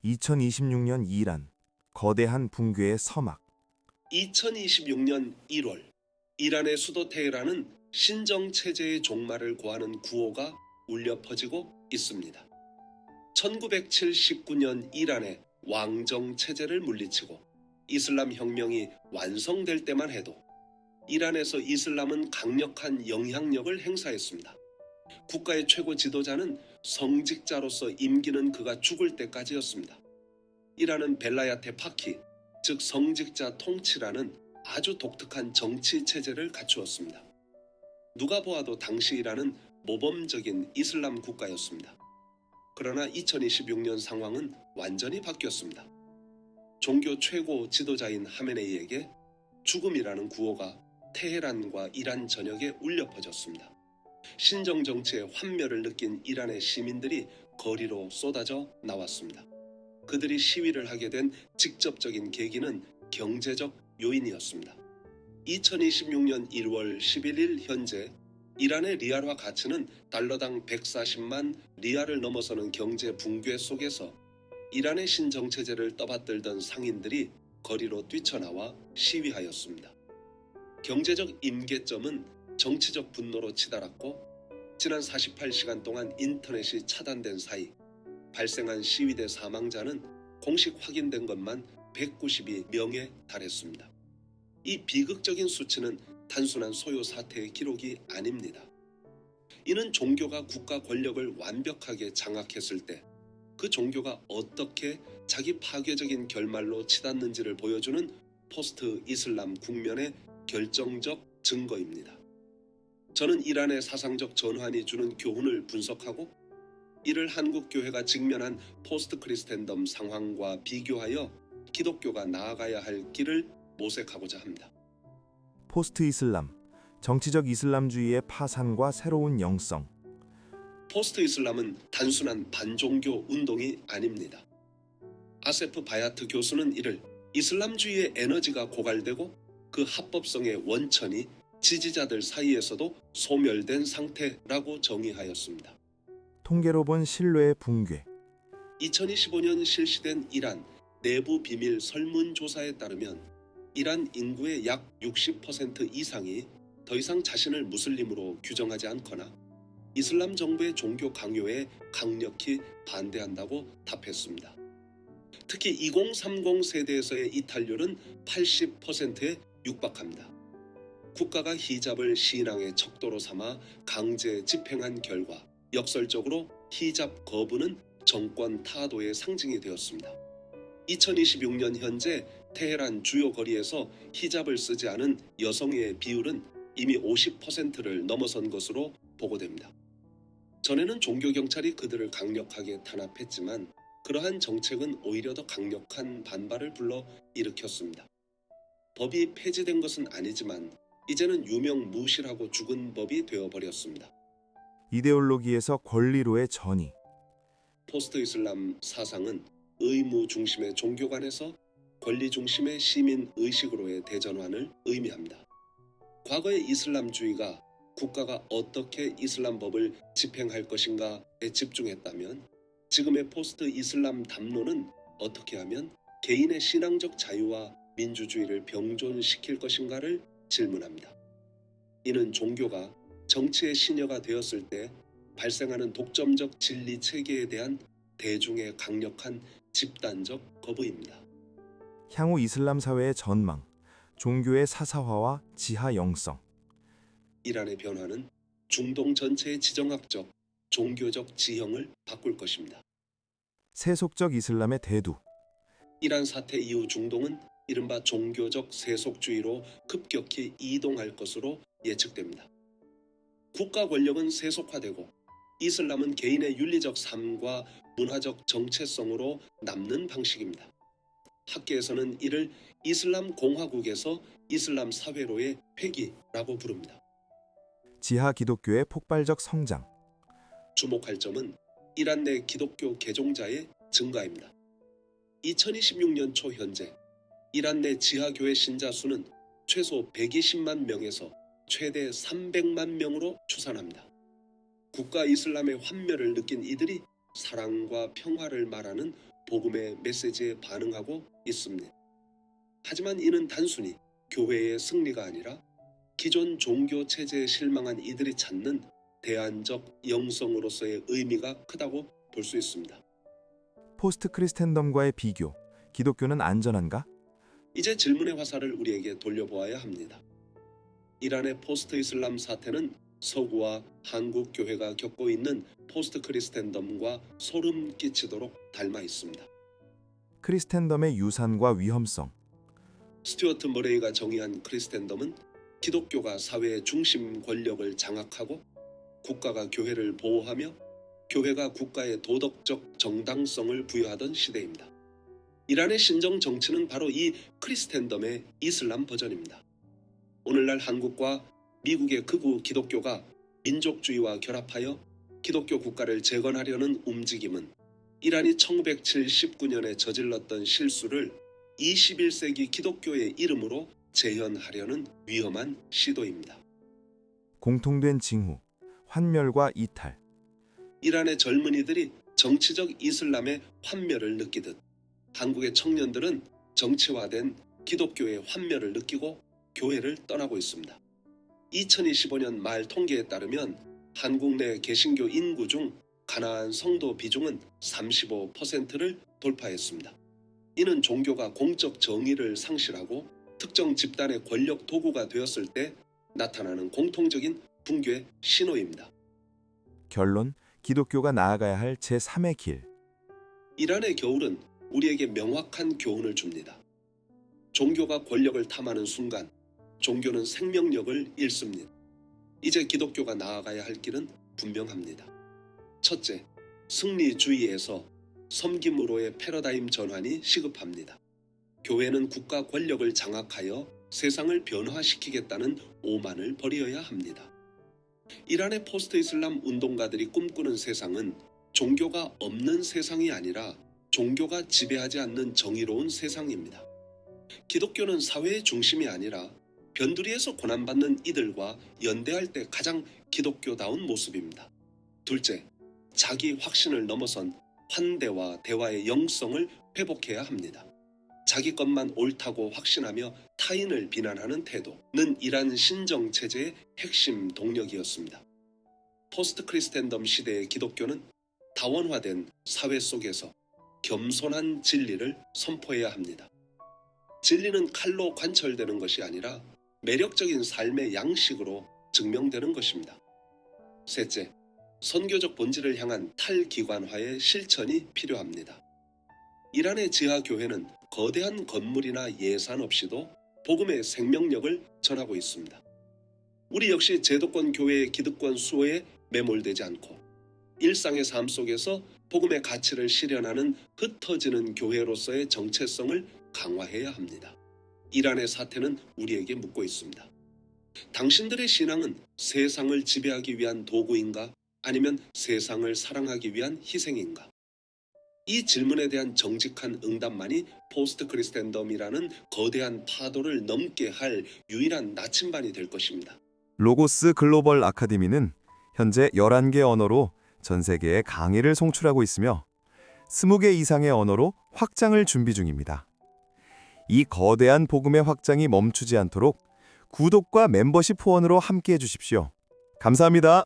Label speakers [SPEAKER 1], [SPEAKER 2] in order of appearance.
[SPEAKER 1] 2026년 이란, 거대한 붕괴의 서막.
[SPEAKER 2] 2026년 1월, 이란의 수도 테헤란은 신정체제의 종말을 고하는 구호가 울려 퍼지고 있습니다. 1979년 이란의 왕정체제를 물리치고 이슬람 혁명이 완성될 때만 해도 이란에서 이슬람은 강력한 영향력을 행사했습니다. 국가의 최고 지도자는 성직자로서 임기는 그가 죽을 때까지였습니다. 이란은 벨라야테 파키, 즉 성직자 통치라는 아주 독특한 정치 체제를 갖추었습니다. 누가 보아도 당시 이란은 모범적인 이슬람 국가였습니다. 그러나 2026년 상황은 완전히 바뀌었습니다. 종교 최고 지도자인 하메네이에게 죽음이라는 구호가 테헤란과 이란 전역에 울려 퍼졌습니다. 신정 정치의 환멸을 느낀 이란의 시민들이 거리로 쏟아져 나왔습니다. 그들이 시위를 하게 된 직접적인 계기는 경제적 요인이었습니다. 2026년 1월 11일 현재 이란의 리알화 가치는 달러당 140만 리알을 넘어서는 경제 붕괴 속에서 이란의 신정체제를 떠받들던 상인들이 거리로 뛰쳐나와 시위하였습니다. 경제적 임계점은 정치적 분노로 치달았고 지난 48시간 동안 인터넷이 차단된 사이 발생한 시위대 사망자는 공식 확인된 것만 192명에 달했습니다. 이 비극적인 수치는 단순한 소요 사태의 기록이 아닙니다. 이는 종교가 국가 권력을 완벽하게 장악했을 때 그 종교가 어떻게 자기 파괴적인 결말로 치닫는지를 보여주는 포스트 이슬람 국면의 결정적 증거입니다. 저는 이란의 사상적 전환이 주는 교훈을 분석하고 이를 한국 교회가 직면한 포스트 크리스텐덤 상황과 비교하여 기독교가 나아가야 할 길을 모색하고자 합니다.
[SPEAKER 1] 포스트 이슬람, 정치적 이슬람주의의 파산과 새로운 영성.
[SPEAKER 2] 포스트 이슬람은 단순한 반종교 운동이 아닙니다. 아세프 바야트 교수는 이를 이슬람주의의 에너지가 고갈되고 그 합법성의 원천이 지지자들 사이에서도 소멸된 상태라고 정의하였습니다.
[SPEAKER 1] 통계로 본 신뢰의 붕괴.
[SPEAKER 2] 2025년 실시된 이란 내부 비밀 설문조사에 따르면 이란 인구의 약 60% 이상이 더 이상 자신을 무슬림으로 규정하지 않거나 이슬람 정부의 종교 강요에 강력히 반대한다고 답했습니다. 특히 2030 세대에서의 이탈률은 80%에 육박합니다. 국가가 히잡을 신앙의 척도로 삼아 강제 집행한 결과 역설적으로 히잡 거부는 정권 타도의 상징이 되었습니다. 2026년 현재 테헤란 주요 거리에서 히잡을 쓰지 않은 여성의 비율은 이미 50%를 넘어선 것으로 보고됩니다. 전에는 종교경찰이 그들을 강력하게 탄압했지만 그러한 정책은 오히려 더 강력한 반발을 불러 일으켰습니다. 법이 폐지된 것은 아니지만 이제는 유명무실하고 죽은 법이 되어버렸습니다.
[SPEAKER 1] 이데올로기에서 권리로의 전이.
[SPEAKER 2] 포스트 이슬람 사상은 의무 중심의 종교관에서 권리 중심의 시민 의식으로의 대전환을 의미합니다. 과거의 이슬람주의가 국가가 어떻게 이슬람 법을 집행할 것인가에 집중했다면 지금의 포스트 이슬람 담론은 어떻게 하면 개인의 신앙적 자유와 민주주의를 병존시킬 것인가를 질문합니다. 이는 종교가 정치의 신여가 되었을 때 발생하는 독점적 진리 체계에 대한 대중의 강력한 집단적 거부입니다.
[SPEAKER 1] 향후 이슬람 사회의 전망, 종교의 사사화와 지하 영성.
[SPEAKER 2] 이란의 변화는 중동 전체의 지정학적, 종교적 지형을 바꿀 것입니다.
[SPEAKER 1] 세속적 이슬람의 대두.
[SPEAKER 2] 이란 사태 이후 중동은 이른바 종교적 세속주의로 급격히 이동할 것으로 예측됩니다. 국가 권력은 세속화되고 이슬람은 개인의 윤리적 삶과 문화적 정체성으로 남는 방식입니다. 학계에서는 이를 이슬람 공화국에서 이슬람 사회로의 회귀라고 부릅니다.
[SPEAKER 1] 지하 기독교의 폭발적 성장.
[SPEAKER 2] 주목할 점은 이란 내 기독교 개종자의 증가입니다. 2026년 초 현재 이란 내 지하교회 신자 수는 최소 120만 명에서 최대 300만 명으로 추산합니다. 국가 이슬람의 환멸을 느낀 이들이 사랑과 평화를 말하는 복음의 메시지에 반응하고 있습니다. 하지만 이는 단순히 교회의 승리가 아니라 기존 종교 체제에 실망한 이들이 찾는 대안적 영성으로서의 의미가 크다고 볼 수 있습니다.
[SPEAKER 1] 포스트 크리스텐덤과의 비교, 기독교는 안전한가?
[SPEAKER 2] 이제 질문의 화살을 우리에게 돌려보아야 합니다. 이란의 포스트 이슬람 사태는 서구와 한국 교회가 겪고 있는 포스트 크리스텐덤과 소름 끼치도록 닮아 있습니다.
[SPEAKER 1] 크리스텐덤의 유산과 위험성,
[SPEAKER 2] 스튜어트 머레이가 정의한 크리스텐덤은 기독교가 사회의 중심 권력을 장악하고 국가가 교회를 보호하며 교회가 국가의 도덕적 정당성을 부여하던 시대입니다. 이란의 신정 정치는 바로 이 크리스텐덤의 이슬람 버전입니다. 오늘날 한국과 미국의 극우 기독교가 민족주의와 결합하여 기독교 국가를 재건하려는 움직임은 이란이 1979년에 저질렀던 실수를 21세기 기독교의 이름으로 재현하려는 위험한 시도입니다.
[SPEAKER 1] 공통된 징후, 환멸과 이탈.
[SPEAKER 2] 이란의 젊은이들이 정치적 이슬람의 환멸을 느끼듯 한국의 청년들은 정치화된 기독교의 환멸을 느끼고 교회를 떠나고 있습니다. 2025년 말 통계에 따르면 한국 내 개신교 인구 중 가나안 성도 비중은 35%를 돌파했습니다. 이는 종교가 공적 정의를 상실하고 특정 집단의 권력 도구가 되었을 때 나타나는 공통적인 붕괴 신호입니다.
[SPEAKER 1] 결론, 기독교가 나아가야 할 제3의 길.
[SPEAKER 2] 이란의 겨울은 우리에게 명확한 교훈을 줍니다. 종교가 권력을 탐하는 순간 종교는 생명력을 잃습니다. 이제 기독교가 나아가야 할 길은 분명합니다. 첫째, 승리주의에서 섬김으로의 패러다임 전환이 시급합니다. 교회는 국가 권력을 장악하여 세상을 변화시키겠다는 오만을 버려야 합니다. 이란의 포스트 이슬람 운동가들이 꿈꾸는 세상은 종교가 없는 세상이 아니라 종교가 지배하지 않는 정의로운 세상입니다. 기독교는 사회의 중심이 아니라 변두리에서 고난받는 이들과 연대할 때 가장 기독교다운 모습입니다. 둘째, 자기 확신을 넘어선 환대와 대화의 영성을 회복해야 합니다. 자기 것만 옳다고 확신하며 타인을 비난하는 태도는 이란 신정 체제의 핵심 동력이었습니다. 포스트 크리스텐덤 시대의 기독교는 다원화된 사회 속에서 겸손한 진리를 선포해야 합니다. 진리는 칼로 관철되는 것이 아니라 매력적인 삶의 양식으로 증명되는 것입니다. 셋째, 선교적 본질을 향한 탈기관화의 실천이 필요합니다. 이란의 지하 교회는 거대한 건물이나 예산 없이도 복음의 생명력을 전하고 있습니다. 우리 역시 제도권 교회의 기득권 수호에 매몰되지 않고 일상의 삶 속에서 복음의 가치를 실현하는 흩어지는 교회로서의 정체성을 강화해야 합니다. 이란의 사태는 우리에게 묻고 있습니다. 당신들의 신앙은 세상을 지배하기 위한 도구인가? 아니면 세상을 사랑하기 위한 희생인가? 이 질문에 대한 정직한 응답만이 포스트 크리스텐덤이라는 거대한 파도를 넘게 할 유일한 나침반이 될 것입니다.
[SPEAKER 1] 로고스 글로벌 아카데미는 현재 11개 언어로 전 세계에 강의를 송출하고 있으며 20개 이상의 언어로 확장을 준비 중입니다. 이 거대한 복음의 확장이 멈추지 않도록 구독과 멤버십 후원으로 함께해 주십시오. 감사합니다.